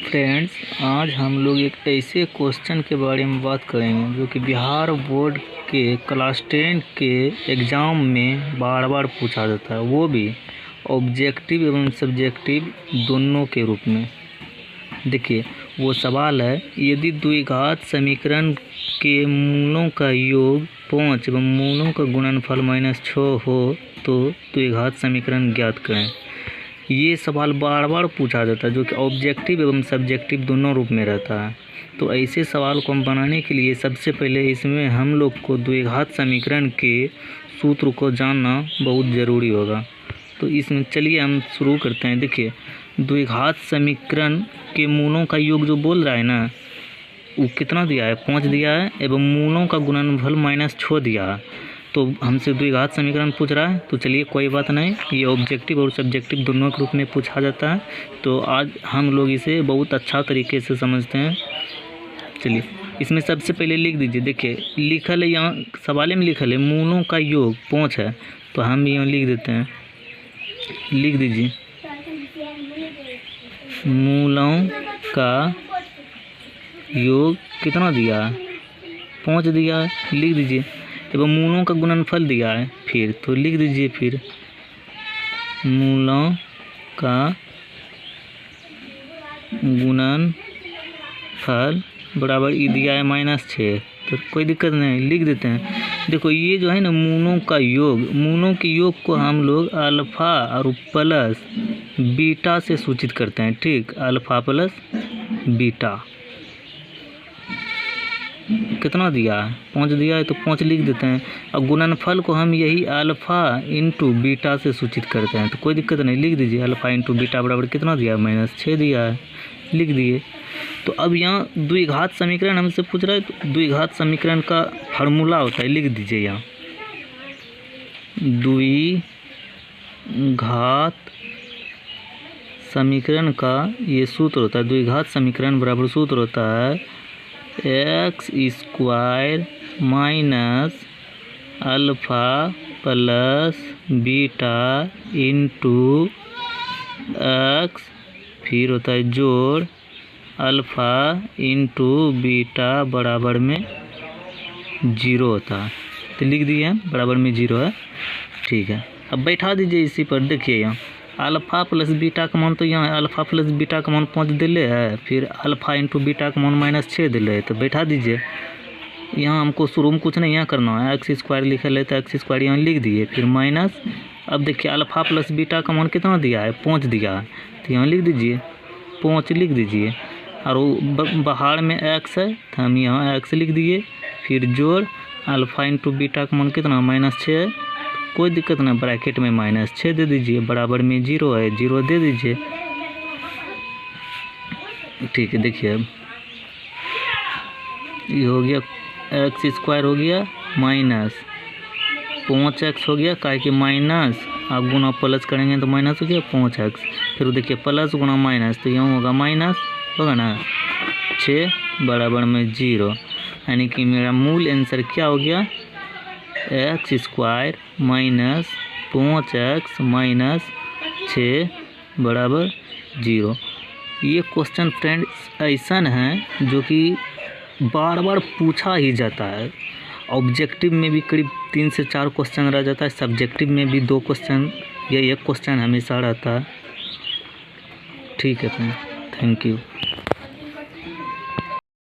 Friends, आज हम लोग एक ऐसे क्वेश्चन के बारे में बात करेंगे जो कि बिहार बोर्ड के क्लास 10 के एग्ज़ाम में बार बार पूछा जाता है, वो भी ऑब्जेक्टिव एवं सब्जेक्टिव दोनों के रूप में। देखिए, वो सवाल है, यदि द्विघात समीकरण के मूलों का योग 5 एवं मूलों का गुणनफल -6 हो तो द्विघात समीकरण ज्ञात करें। ये सवाल बार बार पूछा जाता है जो कि ऑब्जेक्टिव एवं सब्जेक्टिव दोनों रूप में रहता है। तो ऐसे सवाल को हम बनाने के लिए सबसे पहले इसमें हम लोग को द्विघात समीकरण के सूत्र को जानना बहुत ज़रूरी होगा। तो इसमें चलिए हम शुरू करते हैं। देखिए, द्विघात समीकरण के मूलों का योग जो बोल रहा है ना, वो कितना दिया है, 5 दिया है एवं मूलों का गुणनफल -6 दिया है। तो हमसे द्विघात समीकरण पूछ रहा है, तो चलिए कोई बात नहीं, ये ऑब्जेक्टिव और सब्जेक्टिव दोनों के रूप में पूछा जाता है। तो आज हम लोग इसे बहुत अच्छा तरीके से समझते हैं। चलिए, इसमें सबसे पहले लिख दीजिए। देखिए, लिखल है, यहाँ सवाल में लिखल है मूलों का योग 5 है, तो हम यहाँ लिख देते हैं। लिख दीजिए, मूलों का योग कितना दिया है, 5 दिया है, लिख दीजिए। एवं मूलों का गुणनफल दिया है, फिर तो लिख दीजिए, फिर मूलों का गुणनफल बराबर ई दिया है -6, तो कोई दिक्कत नहीं, लिख देते हैं। देखो, ये जो है ना मूलों का योग, मूलों के योग को हम लोग अल्फ़ा और प्लस बीटा से सूचित करते हैं। ठीक, अल्फ़ा प्लस बीटा कितना दिया है, 5 दिया है, तो 5 लिख देते हैं। और गुणनफल को हम यही अल्फ़ा इंटू बीटा से सूचित करते हैं, तो कोई दिक्कत नहीं, लिख दीजिए। अल्फ़ा इंटू बीटा बराबर कितना दिया है, -6 दिया है, लिख दिए। तो अब यहाँ द्विघात समीकरण हमसे पूछ रहा है, तो द्विघात समीकरण का फार्मूला होता है, लिख दीजिए यहाँ। द्विघात समीकरण का ये सूत्र होता है, द्विघात समीकरण बराबर सूत्र होता है x² minus alpha plus beta into x, फिर होता है जोड़ अल्फ़ा इंटू बीटा बराबर में 0 होता है। तो लिख दिए हैं, बराबर में 0 है। ठीक है, अब बैठा दीजिए इसी पर। देखिए, यहाँ अल्फ़ा प्लस बीटा का मान, तो यहाँ अल्फ़ा प्लस बीटा का मान 5 दिले है, फिर अल्फ़ा इंटू बीटा का मान -6 दिले है, तो बैठा दीजिए। यहाँ हमको शुरू में कुछ नहीं यहाँ करना है, x² लिखल है तो x² यहाँ लिख दिए, फिर माइनस। अब देखिए, अल्फ़ा प्लस बीटा का मान कितना दिया है, 5 दिया है, तो यहाँ लिख दीजिए, 5 लिख दीजिए। और बाहर में x है, तो हम यहाँ x लिख दिए, फिर जोड़ अल्फ़ा इंटू बीटा का मान कितना, -6 है, कोई दिक्कत नहीं, ब्रैकेट में -6 दे दीजिए, बराबर में 0 है, 0 दे दीजिए। ठीक है, देखिए अब ये हो गया, x² हो गया माइनस 5x हो गया, काहे कि माइनस आप गुना प्लस करेंगे तो माइनस हो गया 5x, फिर देखिए प्लस गुना माइनस, तो यहाँ होगा माइनस, होगा ना 6 बराबर में 0, यानी कि मेरा मूल आंसर क्या हो गया, x² माइनस 5x माइनस 6 बराबर 0। ये क्वेश्चन फ्रेंड्स ऐसा है जो कि बार बार पूछा ही जाता है। ऑब्जेक्टिव में भी करीब 3 से 4 क्वेश्चन रह जाता है, सब्जेक्टिव में भी 2 क्वेश्चन या 1 क्वेश्चन हमेशा रहता है। ठीक है फ्रेंड, थैंक यू।